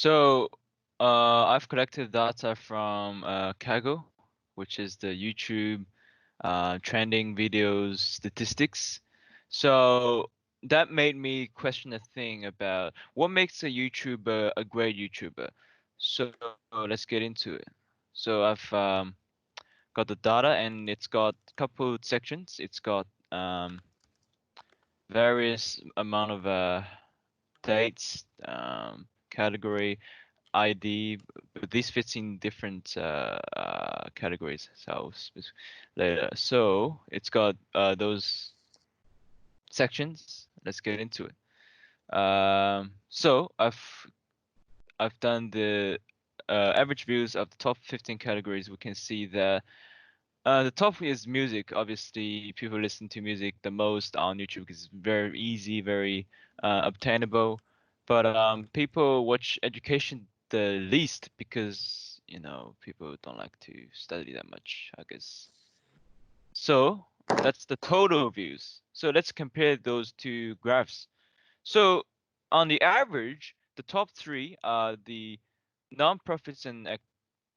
So I've collected data from Kaggle, which is the YouTube trending videos statistics. So that made me question a thing about what makes a YouTuber a great YouTuber. So let's get into it. So I've got the data, and it's got a couple sections. It's got various amount of dates, category, ID, but this fits in different categories. So I'll later. So it's got those sections. Let's get into it. So I've done the average views of the top 15 categories. We can see that the top is music. Obviously, people listen to music the most on YouTube because it's very easy, very obtainable. But people watch education the least because people don't like to study that much, I guess. So that's the total views. So let's compare those two graphs. So on the average, the top three are the non-profits and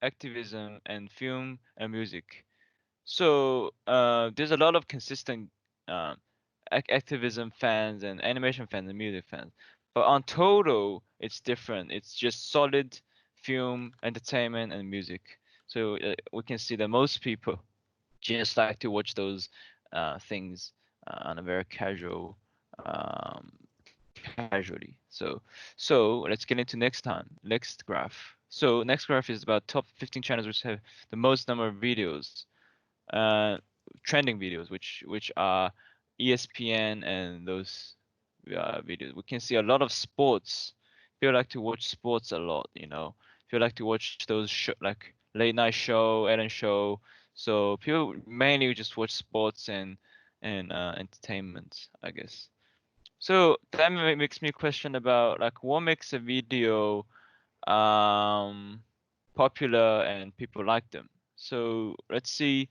activism and film and music. So there's a lot of consistent um, activism fans and animation fans and music fans. But on total, it's different. It's just solid film, entertainment, and music. So we can see that most people just like to watch those things on a very casually. So let's get into next graph. So next graph is about top 15 channels which have the most number of videos, uh, trending videos, which are ESPN and those videos. We can see a lot of sports. People like to watch sports a lot, People like to watch those like late night show, Ellen show. So people mainly just watch sports and entertainment, I guess. So that makes me question about like what makes a video um popular and people like them. So let's see.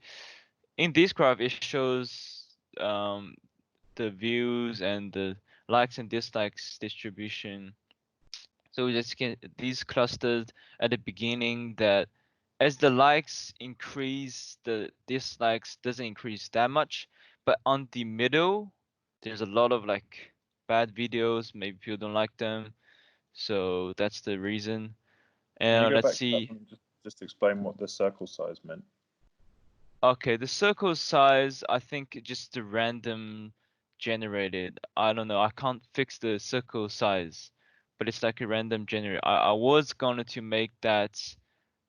In this graph, it shows the views and the likes and dislikes distribution. So we just get these clusters at the beginning that as the likes increase, the dislikes doesn't increase that much. But on the middle, there's a lot of like bad videos. Maybe people don't like them. So that's the reason. Can you And go let's back to that see. one and just explain what the circle size meant? Okay, the circle size, I think just the random generated. I don't know. I can't fix the circle size, but it's like a random generator. I was going to make that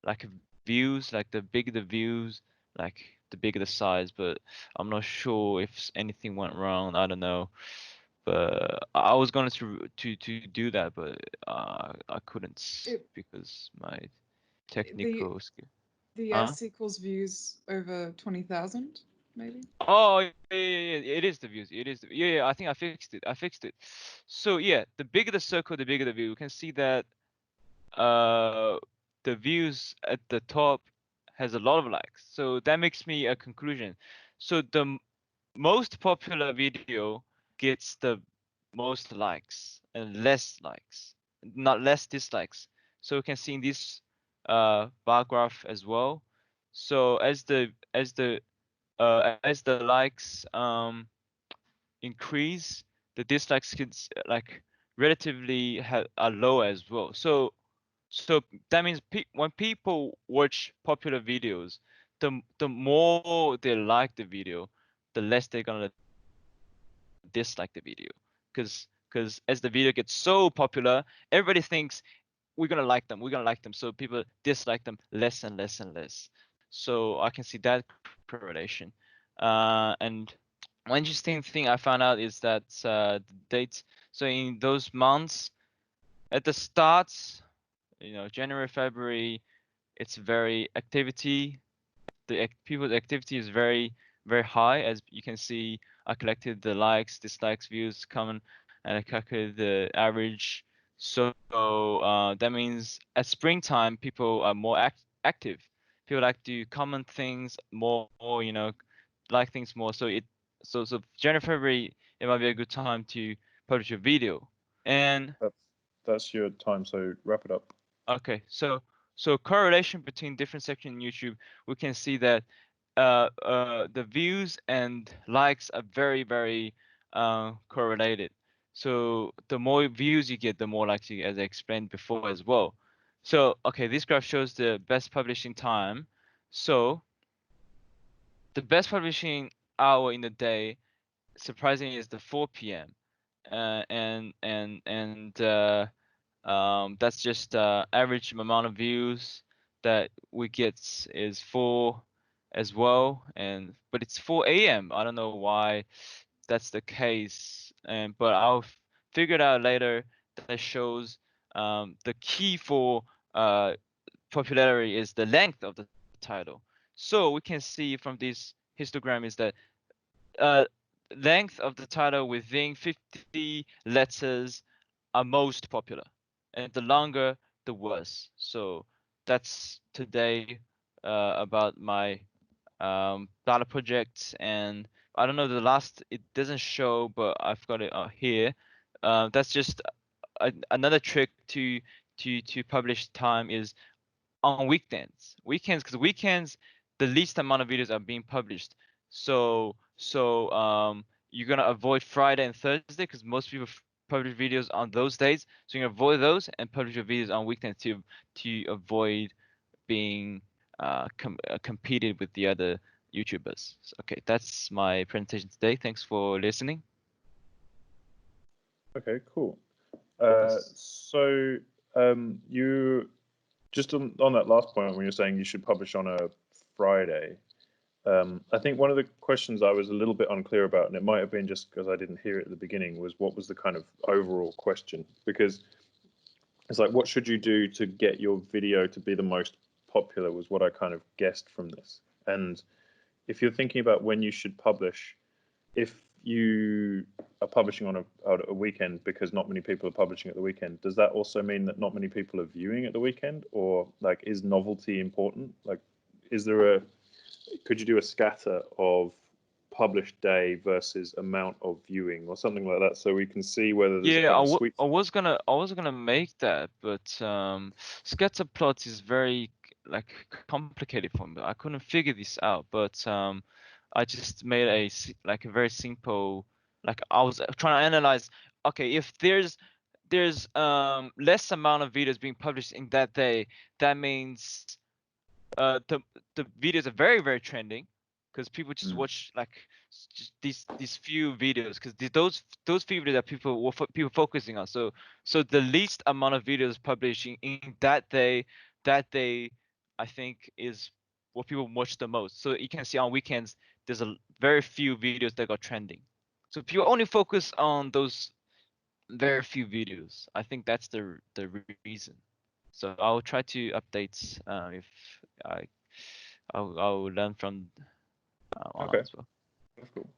like views, like the bigger the views, like the bigger the size, but I'm not sure if anything went wrong. I don't know. But I was going to do that, but I couldn't It because my the technical skill. the Huh? S equals views over 20,000, maybe. Oh yeah. It is the views. It is yeah. I think I fixed it. So yeah, the bigger the circle, the bigger the view. You can see that uh the views at the top has a lot of likes. So that makes me a conclusion. So the most popular video gets the most likes and less likes, not less dislikes. So you can see in this bar graph as well. So as the likes increase, the dislikes like relatively are low as well. So that means when people watch popular videos, the more they like the video, the less they're gonna dislike the video. Because as the video gets so popular, everybody thinks we're gonna like them. We're gonna like them. So people dislike them less and less and less. So I can see that correlation. And one interesting thing I found out is that the dates. So in those months, at the start, January, February, it's very activity. People's activity is very high. As you can see, I collected the likes, dislikes, views, comment, and I calculated the average. So that means at springtime, people are more active. People like to comment things more, like things more. So January, February, it might be a good time to publish a video. And That's your time, so wrap it up. Okay, so correlation between different sections in YouTube, we can see that the views and likes are very correlated. So the more views you get, the more likes you get, as I explained before as well. So okay, this graph shows the best publishing time. So the best publishing hour in the day, surprisingly, is the 4 p.m. That's just average amount of views that we get is 4 as well, and but it's 4 a.m. I don't know why that's the case, and but I'll figure it out later. That shows the key for popularity is the length of the title. So we can see from this histogram is that uh, length of the title within 50 letters are most popular, and the longer the worse. So that's today about my data project, and I don't know the last. It doesn't show, but I've got it here. That's just another trick to publish time is on weekends. Because weekends, the least amount of videos are being published. So you're gonna avoid Friday and Thursday because most people publish videos on those days. So you're gonna avoid those and publish your videos on weekends to avoid being competed with the other YouTubers. So, okay, that's my presentation today. Thanks for listening. Okay, cool. So you just on that last point when you're saying you should publish on a Friday, I think one of the questions I was a little bit unclear about, and it might have been just because I didn't hear it at the beginning, was what was the kind of overall question? Because it's like, what should you do to get your video to be the most popular was what I kind of guessed from this. And if you're thinking about when you should publish, if you are publishing on a weekend because not many people are publishing at the weekend, does that also mean that not many people are viewing at the weekend? Or like, is novelty important? Like, is there could you do a scatter of published day versus amount of viewing or something like that so we can see whether there's a Yeah, kind of sweet I was gonna make that, but scatter plots is very like complicated for me. I couldn't figure this out, but I just made like a very simple, like I was trying to analyze. Okay, if there's less amount of videos being published in that day, that means the videos are very trending because people just watch like just these few videos because those few videos that people focusing on. So the least amount of videos publishing in that day I think is what people watch the most. So you can see on weekends there's a very few videos that got trending. So people only focus on those very few videos. I think that's the reason. So I'll try to update if I I'll learn from online Okay, as well. that's cool.